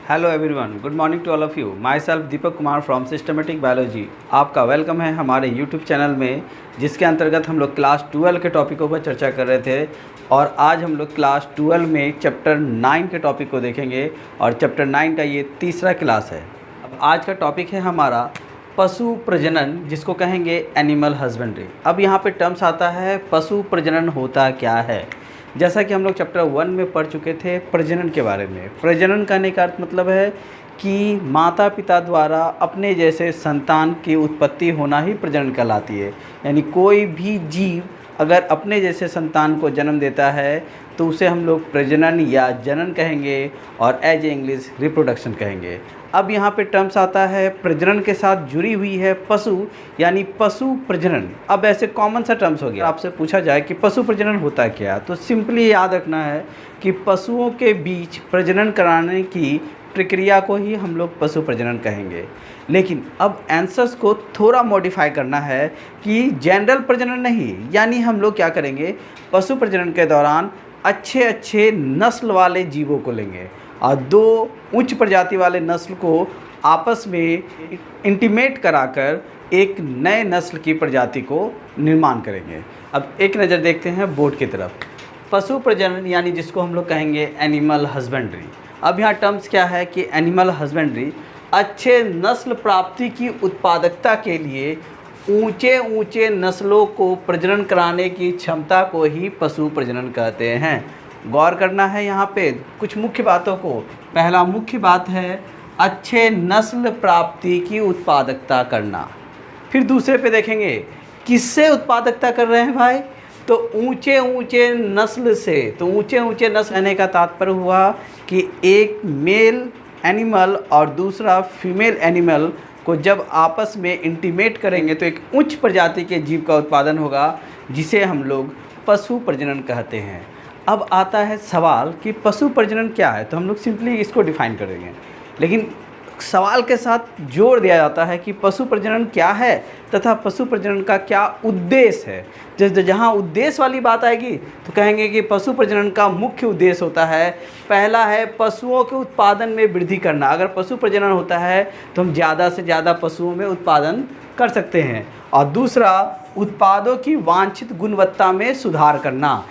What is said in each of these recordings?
Hello everyone, good morning to all of you. My self Deepak Kumar from systematic biology. आपका welcome है हमारे YouTube channel में, जिसके अंतर्गत हम लोग क्लास 12 के टॉपिकों पर चर्चा कर रहे थे। और आज हम लोग क्लास 12 में चैप्टर 9 के टॉपिक को देखेंगे और चैप्टर 9 का ये तीसरा क्लास है। अब आज का टॉपिक है हमारा पशु प्रजनन, जिसको कहेंगे एनिमल हस्बेंड्री। अब यहाँ पे टर्म्स आता है पशु प्रजनन होता क्या है। जैसा कि हम लोग चैप्टर 1 में पढ़ चुके थे प्रजनन के बारे में। प्रजनन करने का अर्थ मतलब है कि माता पिता द्वारा अपने जैसे संतान की उत्पत्ति होना ही प्रजनन कहलाती है। यानी कोई भी जीव अगर अपने जैसे संतान को जन्म देता है तो उसे हम लोग प्रजनन या जनन कहेंगे और एज इंग्लिश रिप्रोडक्शन कहेंगे। अब यहाँ पे टर्म्स आता है प्रजनन के साथ जुड़ी हुई है पशु, यानी पशु प्रजनन। अब ऐसे कॉमन सा टर्म्स हो गया। आपसे पूछा जाए कि पशु प्रजनन होता क्या, तो सिंपली याद रखना है कि पशुओं के बीच प्रजनन कराने की प्रक्रिया को ही हम लोग पशु प्रजनन कहेंगे। लेकिन अब आंसर्स को थोड़ा मॉडिफाई करना है कि जनरल प्रजनन नहीं, यानी हम लोग क्या करेंगे, पशु प्रजनन के दौरान अच्छे नस्ल वाले जीवों को लेंगे और दो उच्च प्रजाति वाले नस्ल को आपस में इंटीमेट कराकर एक नए नस्ल की प्रजाति को निर्माण करेंगे। अब एक नज़र देखते हैं बोर्ड की तरफ। पशु प्रजनन यानी जिसको हम लोग कहेंगे एनिमल हस्बेंड्री। अब यहाँ टर्म्स क्या है कि एनिमल हस्बेंड्री अच्छे नस्ल प्राप्ति की उत्पादकता के लिए ऊंचे नस्लों को प्रजनन कराने की क्षमता को ही पशु प्रजनन कहते हैं। गौर करना है यहाँ पे कुछ मुख्य बातों को। पहला मुख्य बात है अच्छे नस्ल प्राप्ति की उत्पादकता करना। फिर दूसरे पे देखेंगे किससे उत्पादकता कर रहे हैं भाई, तो ऊंचे नस्ल से। तो ऊंचे नस्ल कहने का तात्पर्य हुआ कि एक मेल एनिमल और दूसरा फीमेल एनिमल को जब आपस में इंटीमेट करेंगे तो एक उच्च प्रजाति के जीव का उत्पादन होगा, जिसे हम लोग पशु प्रजनन कहते हैं। अब आता है सवाल कि पशु प्रजनन क्या है, तो हम लोग सिंपली इसको डिफाइन करेंगे। लेकिन सवाल के साथ जोड़ दिया जाता है कि पशु प्रजनन क्या है तथा पशु प्रजनन का क्या उद्देश्य है। जहाँ उद्देश्य वाली बात आएगी तो कहेंगे कि पशु प्रजनन का मुख्य उद्देश्य होता है, पहला है पशुओं के उत्पादन में वृद्धि करना। अगर पशु प्रजनन होता है तो हम ज़्यादा से ज़्यादा पशुओं में उत्पादन कर सकते हैं। और दूसरा उत्पादों की वांछित गुणवत्ता में सुधार करना।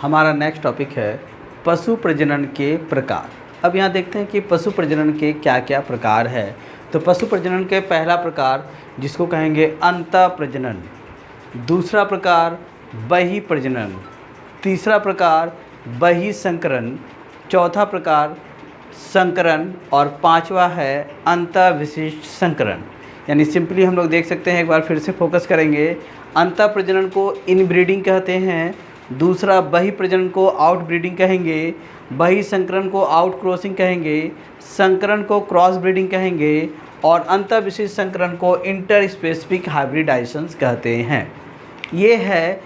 हमारा नेक्स्ट टॉपिक है पशु प्रजनन के प्रकार। अब यहाँ देखते हैं कि पशु प्रजनन के क्या क्या प्रकार है। तो पशु प्रजनन के पहला प्रकार जिसको कहेंगे अंतः प्रजनन, दूसरा प्रकार बहि प्रजनन, तीसरा प्रकार बहि संकरण, चौथा प्रकार संकरण और पांचवा है अंतः विशिष्ट संकरण। यानी सिंपली हम लोग देख सकते हैं, एक बार फिर से फोकस करेंगे। अंतः प्रजनन को इनब्रीडिंग कहते हैं, दूसरा बहि प्रजनन को आउट ब्रीडिंग कहेंगे, बहि संकरण को आउट क्रॉसिंग कहेंगे, संकरण को क्रॉस ब्रीडिंग कहेंगे और अंतर विशिष्ट संकरण को इंटर स्पेसिफिक हाइब्रिडाइजेशंस कहते हैं। ये है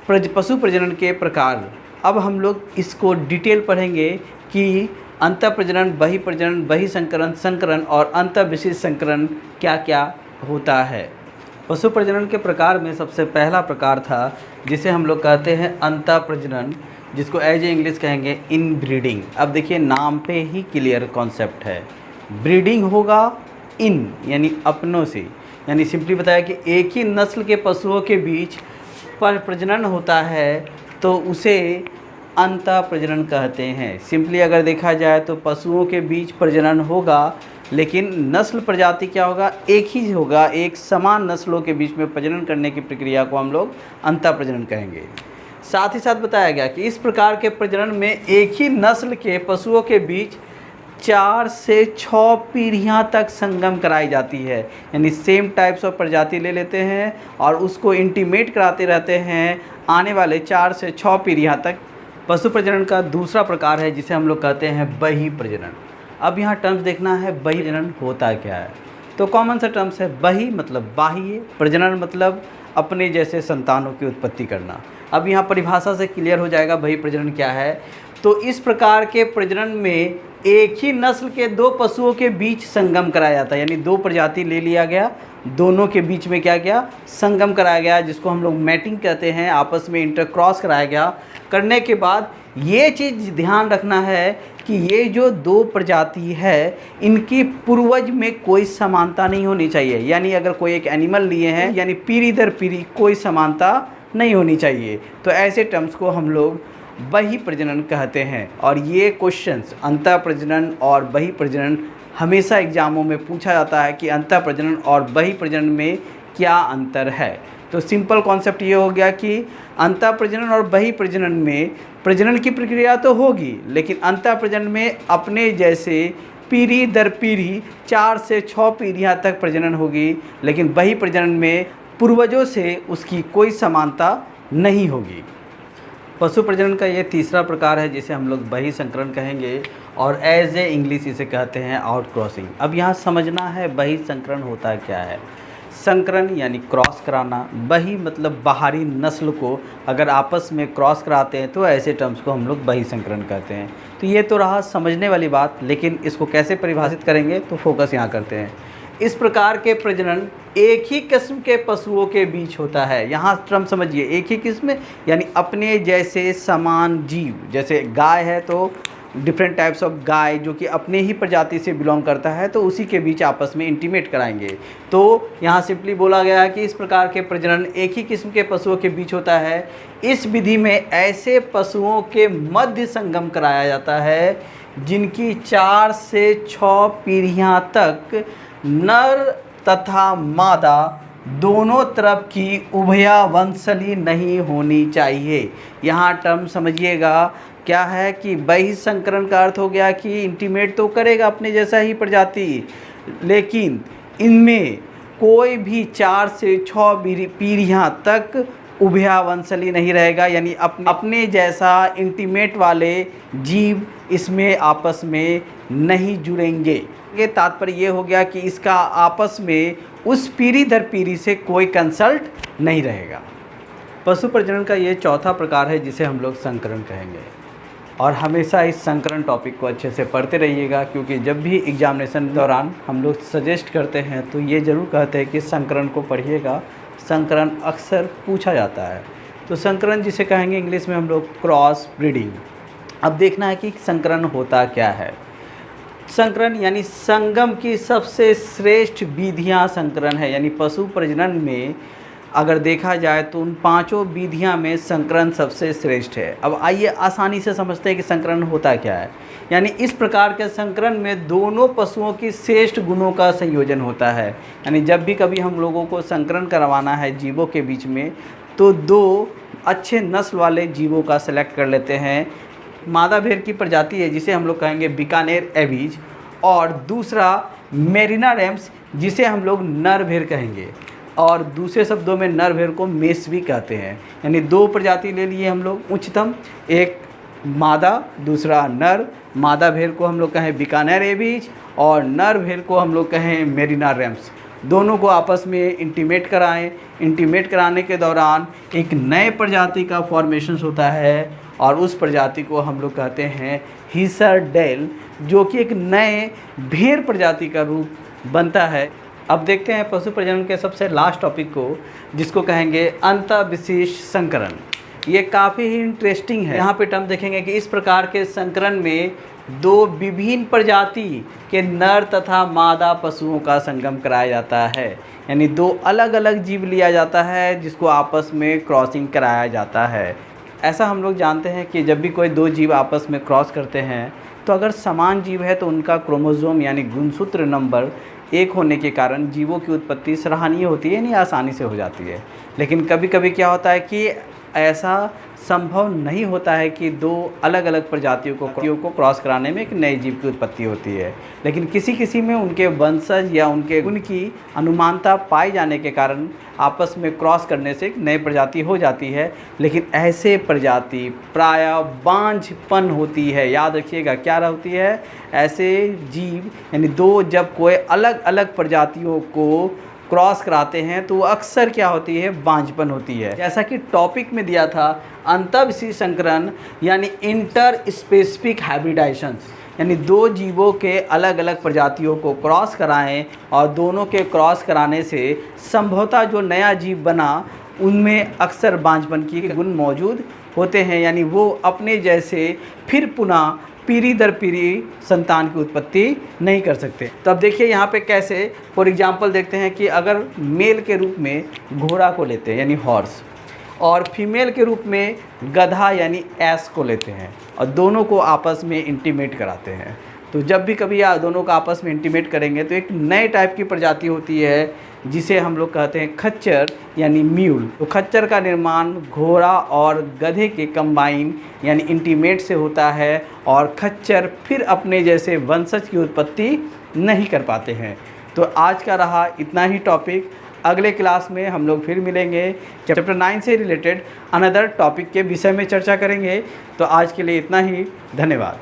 पशु प्रजनन के प्रकार। अब हम लोग इसको डिटेल पढ़ेंगे कि अंतर प्रजनन, बहि प्रजनन, बहि संकरण, संकरण और अंतर विशिष्ट संकरण क्या क्या होता है। पशु प्रजनन के प्रकार में सबसे पहला प्रकार था जिसे हम लोग कहते हैं अंतः प्रजनन, जिसको एज ए इंग्लिश कहेंगे इन ब्रीडिंग। अब देखिए नाम पे ही क्लियर कॉन्सेप्ट है। ब्रीडिंग होगा इन यानी अपनों से, यानी सिंपली बताया कि एक ही नस्ल के पशुओं के बीच पर प्रजनन होता है तो उसे अंतः प्रजनन कहते हैं। सिंपली अगर देखा जाए तो पशुओं के बीच प्रजनन होगा, लेकिन नस्ल प्रजाति क्या होगा, एक ही होगा। एक समान नस्लों के बीच में प्रजनन करने की प्रक्रिया को हम लोग अंतः प्रजनन कहेंगे। साथ ही साथ बताया गया कि इस प्रकार के प्रजनन में एक ही नस्ल के पशुओं के बीच 4 से 6 पीढ़ियां तक संगम कराई जाती है। यानी सेम टाइप्स ऑफ प्रजाति ले लेते हैं और उसको इंटीमेट कराते रहते हैं आने वाले 4 से 6 पीढ़ियां तक। पशु प्रजनन का दूसरा प्रकार है जिसे हम लोग कहते हैं बहि प्रजनन। अब यहाँ टर्म्स देखना है बहि प्रजनन होता क्या है। तो कॉमन सा टर्म्स है बहि मतलब बाह्य, प्रजनन मतलब अपने जैसे संतानों की उत्पत्ति करना। अब यहाँ परिभाषा से क्लियर हो जाएगा बहि प्रजनन क्या है। तो इस प्रकार के प्रजनन में एक ही नस्ल के दो पशुओं के बीच संगम कराया जाता है। यानी दो प्रजाति ले लिया गया, दोनों के बीच में क्या गया, संगम कराया गया, जिसको हम लोग मैटिंग कहते हैं। आपस में इंटरक्रॉस कराया गया करने के बाद ये चीज़ ध्यान रखना है कि ये जो दो प्रजाति है इनकी पूर्वज में कोई समानता नहीं होनी चाहिए। यानी अगर कोई एक एनिमल लिए हैं यानी पीढ़ी दर पीढ़ी कोई समानता नहीं होनी चाहिए। तो ऐसे टर्म्स को हम लोग बही प्रजनन कहते हैं। और ये क्वेश्चंस अंतः प्रजनन और बही प्रजनन हमेशा एग्जामों में पूछा जाता है कि अंतः प्रजनन और बही प्रजनन में क्या अंतर है। तो सिंपल कॉन्सेप्ट ये हो गया कि अंतः प्रजनन और बही प्रजनन में प्रजनन की प्रक्रिया तो होगी, लेकिन अंतः प्रजनन में अपने जैसे पीढ़ी दर पीढ़ी 4 से 6 पीढ़ियाँ तक प्रजनन होगी, लेकिन बही प्रजनन में पूर्वजों से उसकी कोई समानता नहीं होगी। पशु प्रजनन का ये तीसरा प्रकार है जिसे हम लोग बही संकरण कहेंगे और एज ए इंग्लिश इसे कहते हैं आउट क्रॉसिंग। अब यहाँ समझना है बही संकरण होता क्या है। संकरण यानी क्रॉस कराना, बही मतलब बाहरी नस्ल को अगर आपस में क्रॉस कराते हैं तो ऐसे टर्म्स को हम लोग बही संकरण कहते हैं। तो ये तो रहा समझने वाली बात, लेकिन इसको कैसे परिभाषित करेंगे तो फोकस यहाँ करते हैं। इस प्रकार के प्रजनन एक ही किस्म के पशुओं के बीच होता है। यहाँ टर्म समझिए, एक ही किस्म यानी अपने जैसे समान जीव, जैसे गाय है तो डिफरेंट टाइप्स ऑफ गाय जो कि अपने ही प्रजाति से बिलोंग करता है तो उसी के बीच आपस में इंटीमेट कराएंगे। तो यहाँ सिंपली बोला गया है कि इस प्रकार के प्रजनन एक ही किस्म के पशुओं के बीच होता है। इस विधि में ऐसे पशुओं के मध्य संगम कराया जाता है जिनकी 4 से 6 पीढ़ियाँ तक नर तथा मादा दोनों तरफ की उभयवंशली नहीं होनी चाहिए। यहाँ टर्म समझिएगा क्या है कि बही संकरण का अर्थ हो गया कि इंटीमेट तो करेगा अपने जैसा ही प्रजाति, लेकिन इनमें कोई भी 4 से 6 पीढ़ियाँ तक उभयवंशली नहीं रहेगा, यानी अपने जैसा इंटीमेट वाले जीव इसमें आपस में नहीं जुड़ेंगे। ये तात्पर्य ये हो गया कि इसका आपस में उस पीढ़ी दर पीढ़ी से कोई कंसल्ट नहीं रहेगा। पशु प्रजनन का ये चौथा प्रकार है जिसे हम लोग संकरण कहेंगे। और हमेशा इस संकरण टॉपिक को अच्छे से पढ़ते रहिएगा, क्योंकि जब भी एग्जामिनेशन दौरान हम लोग सजेस्ट करते हैं तो ये ज़रूर कहते हैं कि संकरण को पढ़िएगा। संकरण अक्सर पूछा जाता है। तो संकरण जिसे कहेंगे इंग्लिश में हम लोग क्रॉस ब्रीडिंग। अब देखना है कि संकरण होता क्या है। संकरण यानी संगम की सबसे श्रेष्ठ विधियाँ संकरण है। यानी पशु प्रजनन में अगर देखा जाए तो उन 5 विधियाँ में संकरण सबसे श्रेष्ठ है। अब आइए आसानी से समझते हैं कि संकरण होता क्या है। यानी इस प्रकार के संकरण में दोनों पशुओं की श्रेष्ठ गुणों का संयोजन होता है। यानी जब भी कभी हम लोगों को संकरण करवाना है जीवों के बीच में तो 2 अच्छे नस्ल वाले जीवों का सेलेक्ट कर लेते हैं। मादा भेड़ की प्रजाति है जिसे हम लोग कहेंगे बीकानेर एबीज, और दूसरा मेरिना रेम्स जिसे हम लोग नर भेड़ कहेंगे, और दूसरे शब्दों में नर भेड़ को मेष भी कहते हैं। यानी 2 प्रजाति ले लिए हम लोग उच्चतम, एक मादा दूसरा नर। मादा भेड़ को हम लोग कहें बीकानेर एबीज और नर भेड़ को हम लोग कहें मेरिना रेम्स। दोनों को आपस में इंटीमेट कराएं। इंटीमेट कराने के दौरान एक नए प्रजाति का फॉर्मेशन होता है और उस प्रजाति को हम लोग कहते हैं हिसरडेल, जो कि एक नए भेड़ प्रजाति का रूप बनता है। अब देखते हैं पशु प्रजनन के सबसे लास्ट टॉपिक को, जिसको कहेंगे अंतःविशेष संकरण। ये काफ़ी ही इंटरेस्टिंग है। यहाँ पे टर्म देखेंगे कि इस प्रकार के संकरण में 2 विभिन्न प्रजाति के नर तथा मादा पशुओं का संगम कराया जाता है। यानी 2 अलग अलग जीव लिया जाता है जिसको आपस में क्रॉसिंग कराया जाता है। ऐसा हम लोग जानते हैं कि जब भी कोई 2 जीव आपस में क्रॉस करते हैं तो अगर समान जीव है तो उनका क्रोमोसोम यानी गुणसूत्र नंबर 1 होने के कारण जीवों की उत्पत्ति सराहनीय होती है, यानी आसानी से हो जाती है। लेकिन कभी कभी क्या होता है कि ऐसा संभव नहीं होता है कि 2 अलग अलग प्रजातियों को क्रॉस कराने में एक नए जीव की उत्पत्ति होती है। लेकिन किसी किसी में उनके वंशज या उनके गुण की अनुमानता पाए जाने के कारण आपस में क्रॉस करने से एक नई प्रजाति हो जाती है। लेकिन ऐसे प्रजाति प्रायः बांझपन होती है। याद रखिएगा क्या होती है, ऐसे जीव यानी 2 जब कोई अलग अलग प्रजातियों को क्रॉस कराते हैं तो अक्सर क्या होती है, बांझपन होती है। जैसा कि टॉपिक में दिया था अंतःविशेष संकरण यानी इंटर स्पेसिफिक हाइब्रिडाइजेशंस, यानी 2 जीवों के अलग अलग प्रजातियों को क्रॉस कराएं और दोनों के क्रॉस कराने से संभवतः जो नया जीव बना उनमें अक्सर बांझपन की गुण मौजूद होते हैं, यानी वो अपने जैसे फिर पुनः पीढ़ी दर पीढ़ी संतान की उत्पत्ति नहीं कर सकते। तो अब देखिए यहाँ पे कैसे, फॉर एग्जांपल देखते हैं कि अगर मेल के रूप में घोड़ा को लेते हैं यानी हॉर्स, और फीमेल के रूप में गधा यानी एस को लेते हैं, और दोनों को आपस में इंटीमेट कराते हैं। तो जब भी कभी आप दोनों को आपस में इंटीमेट करेंगे तो एक नए टाइप की प्रजाति होती है जिसे हम लोग कहते हैं खच्चर यानी म्यूल। तो खच्चर का निर्माण घोड़ा और गधे के कंबाइन यानी इंटीमेट से होता है, और खच्चर फिर अपने जैसे वंशज की उत्पत्ति नहीं कर पाते हैं। तो आज का रहा इतना ही टॉपिक। अगले क्लास में हम लोग फिर मिलेंगे, चैप्टर 9 से रिलेटेड अनदर टॉपिक के विषय में चर्चा करेंगे। तो आज के लिए इतना ही, धन्यवाद।